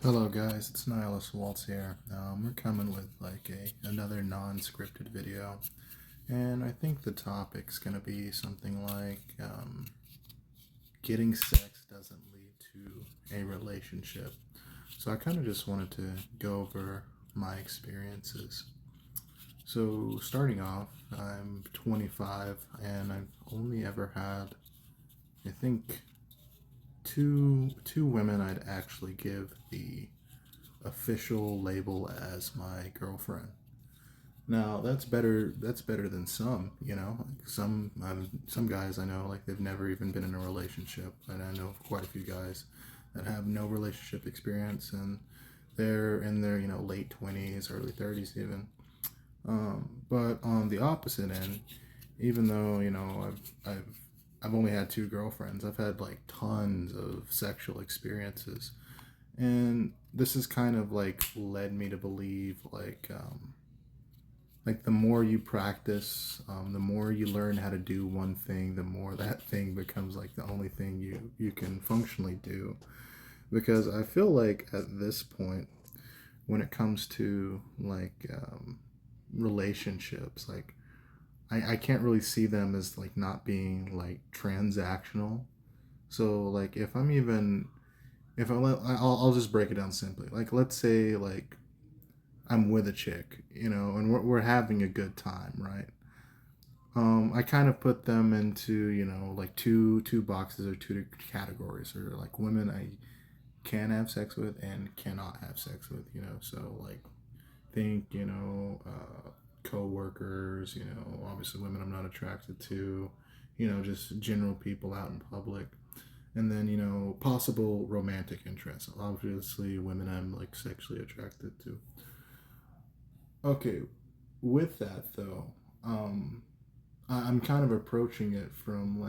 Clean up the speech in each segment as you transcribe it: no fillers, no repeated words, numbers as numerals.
Hello guys, it's Nihilus Waltz here. We're coming with another non-scripted video, and I think the topic's gonna be something like getting sex doesn't lead to a relationship. So I kind of just wanted to go over my experiences. So starting off, I'm 25, and I've only ever had, I think, two women I'd actually give the official label as my girlfriend. Now that's better. That's better than some. Like some guys I know, like they've never even been in a relationship, and I know quite a few guys that have no relationship experience, and they're in their late 20s, early 30s even. But on the opposite end, even though I've only had two girlfriends, I've had like tons of sexual experiences, and this has kind of like led me to believe like the more you practice, the more you learn how to do one thing, the more that thing becomes like the only thing you can functionally do. Because I feel like at this point, when it comes to relationships, like I can't really see them as like not being like transactional. So like if I'll just break it down simply. Like let's say like I'm with a chick, and we're having a good time, right? I kind of put them into, like two boxes or two categories, or like women I can have sex with and cannot have sex with, So like think, co-workers, obviously women I'm not attracted to, just general people out in public. And then, possible romantic interests. Obviously women I'm like sexually attracted to. Okay, with that though, I'm kind of approaching it from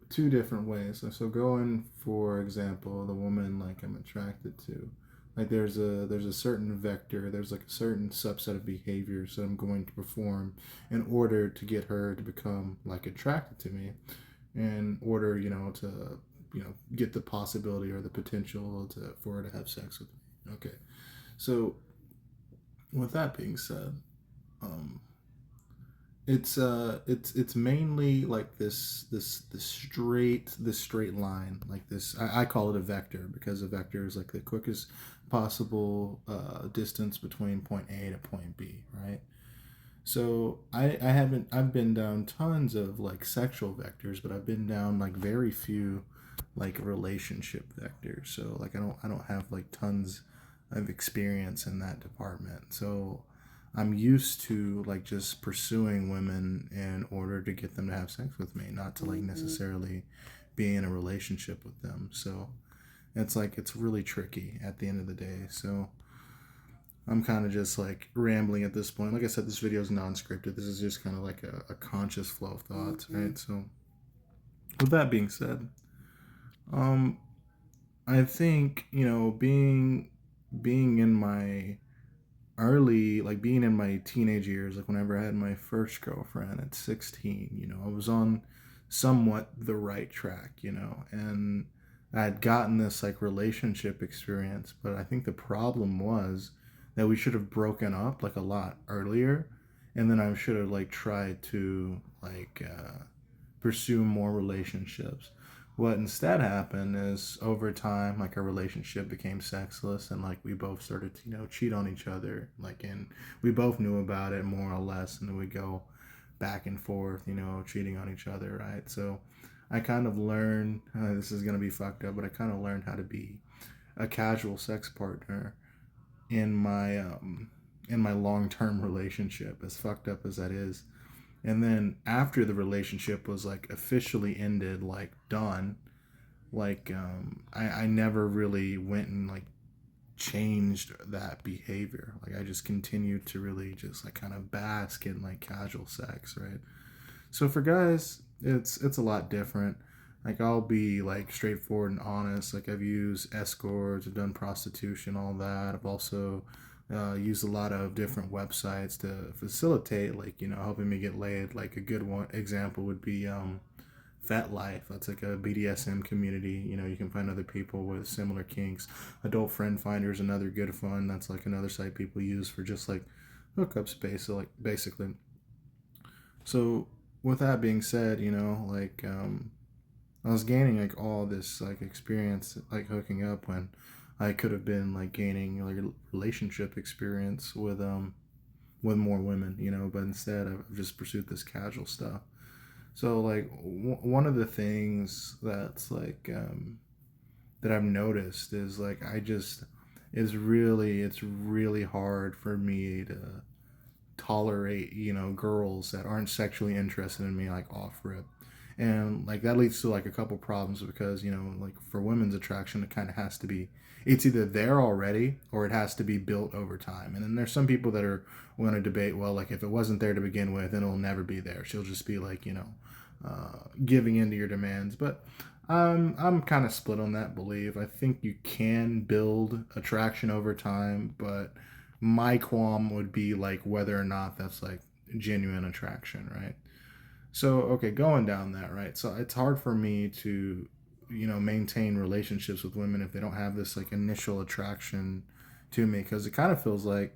two different ways. So going, for example, the woman like I'm attracted to, like there's a certain vector, there's like a certain subset of behaviors that I'm going to perform in order to get her to become like attracted to me, in order to get the possibility or the potential for her to have sex with me. Okay, so with that being said, um, it's mainly like this straight line, like this. I call it a vector because a vector is like the quickest possible distance between point A to point B, right? So I've been down tons of like sexual vectors, but I've been down like very few like relationship vectors. So like I don't have like tons of experience in that department. So I'm used to like just pursuing women in order to get them to have sex with me, not to like necessarily be in a relationship with them. So it's like it's really tricky at the end of the day. So I'm kind of just like rambling at this point. Like I said, this video is non-scripted. This is just kind of like a conscious flow of thoughts, right? So with that being said, um, I think being in my being in my teenage years, like whenever I had my first girlfriend at 16, I was on somewhat the right track, and I had gotten this like relationship experience, but I think the problem was that we should have broken up like a lot earlier, and then I should have like tried to pursue more relationships. What instead happened is over time, like our relationship became sexless, and like we both started to, cheat on each other. And we both knew about it more or less, and then we go back and forth, cheating on each other, right? So I kind of learned this is gonna be fucked up, but I kind of learned how to be a casual sex partner in my long term relationship, as fucked up as that is. And then after the relationship was like officially ended, like done, I never really went and like changed that behavior. Like I just continued to really just like kind of bask in like casual sex, right? So for guys, it's a lot different. Like I'll be like straightforward and honest. Like I've used escorts, I've done prostitution, all that. I've also used a lot of different websites to facilitate, like helping me get laid. Like a good one example would be FetLife, that's like a BDSM community. You know, you can find other people with similar kinks. Adult Friend Finder is another good fun. That's like another site people use for just like hookup space. So like basically, so with that being said, you know, like I was gaining like all this like experience like hooking up when I could have been like gaining like a relationship experience with more women, you know, but instead I've just pursued this casual stuff. So like one of the things that's like that I've noticed is like I just it's really hard for me to tolerate, you know, girls that aren't sexually interested in me like off rip. And like that leads to like a couple problems because, you know, like for women's attraction it kind of has to be, it's either there already or it has to be built over time. And then there's some people that are want to debate, well, like if it wasn't there to begin with, then it'll never be there. She'll just be like, you know, giving into your demands. But I'm kind of split on that belief. I think you can build attraction over time, but my qualm would be like whether or not that's like genuine attraction, right? So, okay, going down that, right? So it's hard for me to, you know, maintain relationships with women if they don't have this like initial attraction to me because it kind of feels like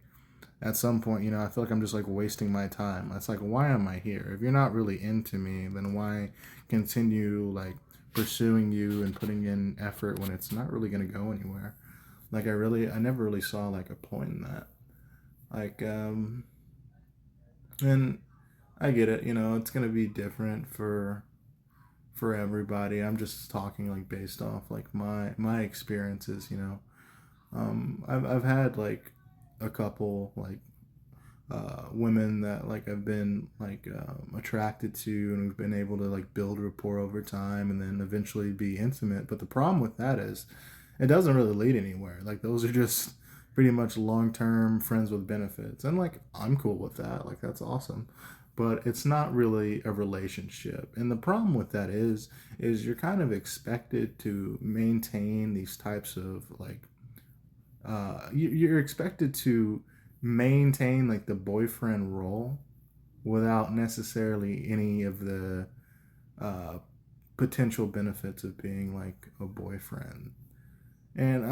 at some point, you know, I feel like I'm just like wasting my time. It's like, why am I here? If you're not really into me, then why continue like pursuing you and putting in effort when it's not really going to go anywhere? Like, I never really saw like a point in that. Like, and I get it, you know, it's going to be different for everybody. I'm just talking like based off like my experiences, you know. I've had like a couple like women that like I've been like attracted to, and we've been able to like build rapport over time, and then eventually be intimate. But the problem with that is, it doesn't really lead anywhere. Like those are just pretty much long term friends with benefits, and like I'm cool with that. Like that's awesome. But it's not really a relationship. And the problem with that is you're kind of expected to maintain these types of like you're expected to maintain like the boyfriend role without necessarily any of the uh, potential benefits of being like a boyfriend. And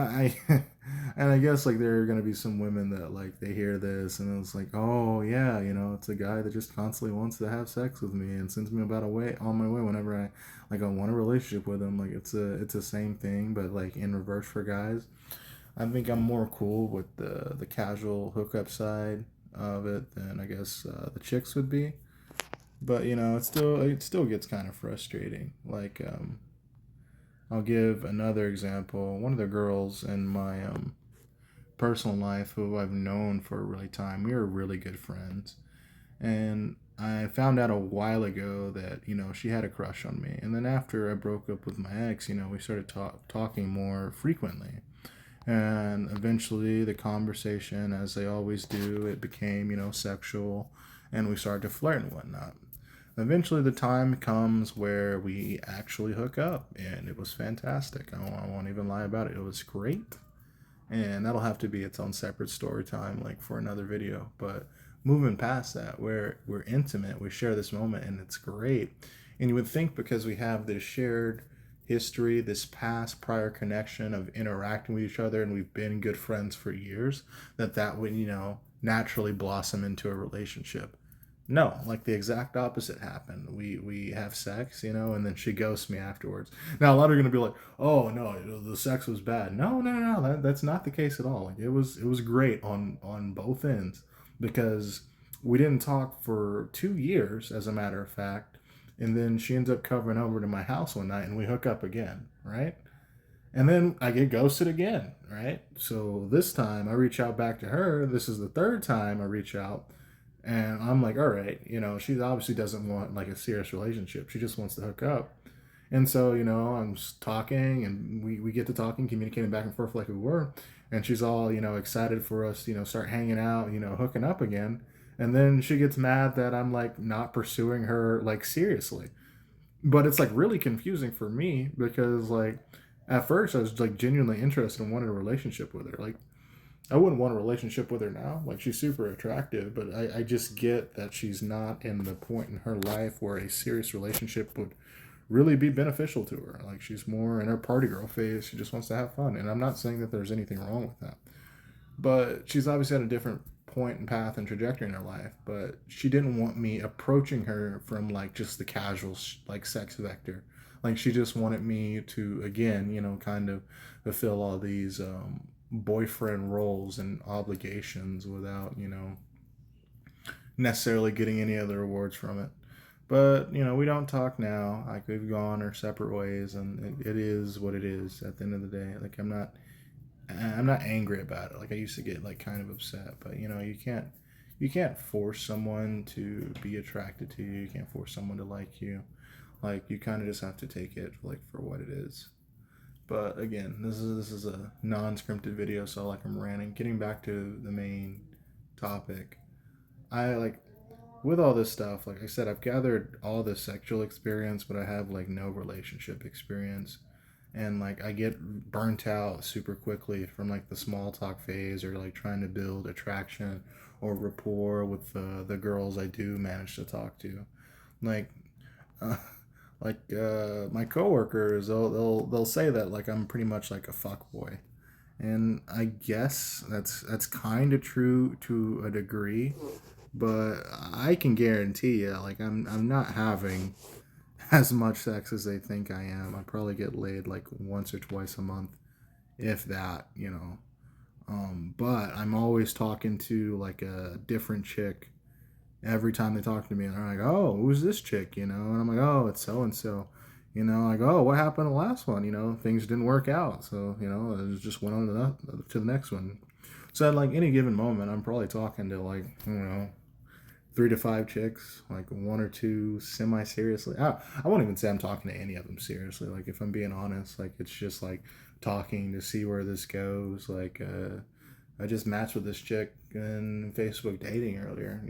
and I guess like there are gonna be some women that like they hear this and it's like, oh yeah, you know, it's a guy that just constantly wants to have sex with me and sends me about a way on my way whenever I want a relationship with him. Like it's the same thing, but like in reverse for guys. I think I'm more cool with the casual hookup side of it than I guess the chicks would be. But you know, it still gets kind of frustrating. Like I'll give another example. One of the girls in my personal life who I've known for a really time, we were really good friends, and I found out a while ago that you know she had a crush on me. And then after I broke up with my ex, you know, we started talking more frequently. And eventually, the conversation, as they always do, it became, you know, sexual, and we started to flirt and whatnot. Eventually, the time comes where we actually hook up, and it was fantastic. I won't even lie about it. It was great, and that'll have to be its own separate story time, like for another video. But moving past that, where we're intimate, we share this moment, and it's great. And you would think because we have this shared history, this past prior connection of interacting with each other, and we've been good friends for years, that would, you know, naturally blossom into a relationship. No, like the exact opposite happened. We have sex, you know, and then she ghosts me afterwards. Now a lot are gonna be like, "Oh no, the sex was bad." No, no, no, that's not the case at all. Like it was great on both ends because we didn't talk for 2 years, as a matter of fact, and then she ends up covering over to my house one night, and we hook up again, right? And then I get ghosted again, right? So this time I reach out back to her. This is the third time I reach out, and I'm like, all right, you know, she obviously doesn't want like a serious relationship. She just wants to hook up. And so, you know, I'm just talking and we get to talking, communicating back and forth like we were. And she's all, you know, excited for us, you know, start hanging out, you know, hooking up again. And then she gets mad that I'm like not pursuing her like seriously. But it's like really confusing for me because like at first I was like genuinely interested and wanted a relationship with her. Like I wouldn't want a relationship with her now. Like she's super attractive, but I just get that she's not in the point in her life where a serious relationship would really be beneficial to her. Like she's more in her party girl phase. She just wants to have fun. And I'm not saying that there's anything wrong with that. But she's obviously at a different point and path and trajectory in her life. But she didn't want me approaching her from like just the casual like sex vector. Like she just wanted me to again, kind of fulfill all these boyfriend roles and obligations without, necessarily getting any other rewards from it. But we don't talk now. Like we've gone our separate ways, and it is what it is. At the end of the day, like I'm not angry about it. Like I used to get like kind of upset, but you can't force someone to be attracted to you. You can't force someone to like you. Like you kind of just have to take it like for what it is. But again, this is a non-scripted video, so like I'm ranting. Getting back to the main topic, I like with all this stuff. Like I said, I've gathered all this sexual experience, but I have like no relationship experience, and like I get burnt out super quickly from like the small talk phase or like trying to build attraction or rapport with the girls I do manage to talk to. Like uh, my coworkers, they'll say that like I'm pretty much like a fuck boy, and I guess that's kind of true to a degree, but I can guarantee you, like I'm not having as much sex as they think I am. I probably get laid like once or twice a month, if that. But I'm always talking to like a different chick every time they talk to me, and they're like, "Oh, who's this chick?" And I'm like, "Oh, it's so and so." Like, "Oh, what happened to the last one?" Things didn't work out, so I just went on to the next one. So at like any given moment, I'm probably talking to like 3 to 5 chicks, like one or two semi seriously. I won't even say I'm talking to any of them seriously. Like if I'm being honest, like it's just like talking to see where this goes. Like I just matched with this chick in Facebook dating earlier.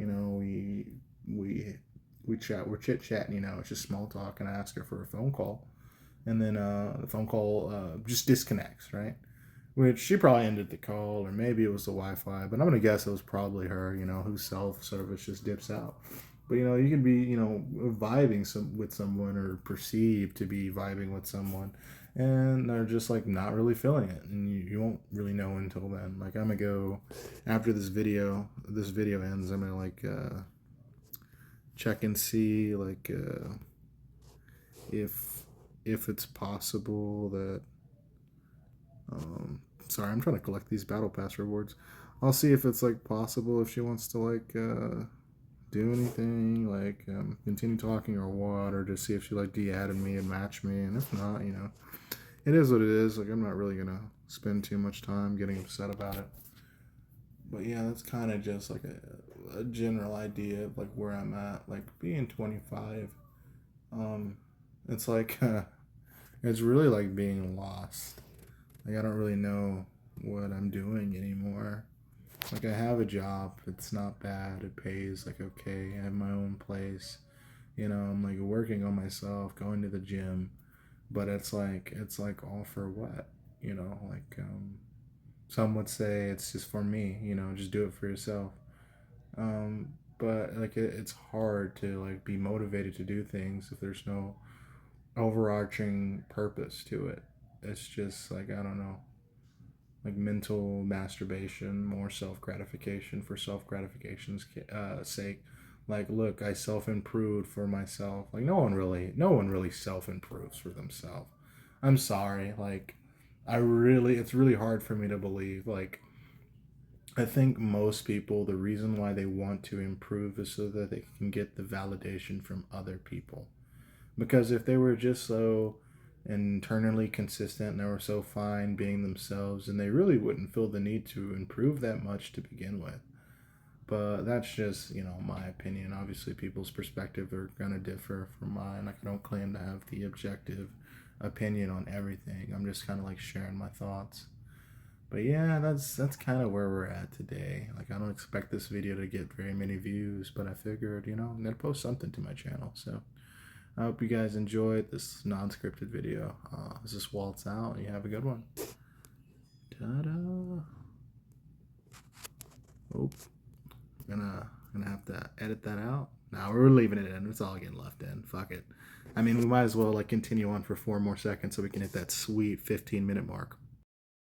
We chat, we're chit chatting. It's just small talk, and I ask her for a phone call, and then the phone call just disconnects, right? Which she probably ended the call, or maybe it was the Wi-Fi, but I'm gonna guess it was probably her, whose self service just dips out. But you can be, vibing with someone or perceived to be vibing with someone, and they're just like not really feeling it, and you won't really know until then. Like I'm gonna go after this video ends. I'm gonna like check and see like if it's possible that sorry, I'm trying to collect these battle pass rewards. I'll see if it's like possible if she wants to like do anything, like continue talking or what, or just see if she like de-added me and match me. And if not, it is what it is. Like I'm not really gonna spend too much time getting upset about it. But yeah, that's kind of just like a general idea of like where I'm at. Like being 25, um, it's like it's really like being lost. Like I don't really know what I'm doing anymore. Like I have a job, it's not bad, it pays like okay, I have my own place. I'm like working on myself, going to the gym, but it's like all for what? Like some would say it's just for me, just do it for yourself. But like it's hard to like be motivated to do things if there's no overarching purpose to it. It's just like I don't know, like mental masturbation, more self gratification for self gratification's sake. Like, look, I self improved for myself. Like, no one really self improves for themselves. I'm sorry. Like, it's really hard for me to believe. Like, I think most people, the reason why they want to improve is so that they can get the validation from other people. Because if they were just so internally consistent and they were so fine being themselves, and they really wouldn't feel the need to improve that much to begin with. But that's just, my opinion. Obviously, people's perspective are going to differ from mine. Like, I don't claim to have the objective opinion on everything. I'm just kind of like sharing my thoughts. But yeah, that's kind of where we're at today. Like, I don't expect this video to get very many views, but I figured, I'm going to post something to my channel. So I hope you guys enjoyed this non-scripted video. This is Waltz out. You have a good one. Ta-da! Oh, gonna have to edit that out. Now we're leaving it in. It's all getting left in. Fuck it. I mean, we might as well like continue on for 4 more seconds so we can hit that sweet 15-minute mark.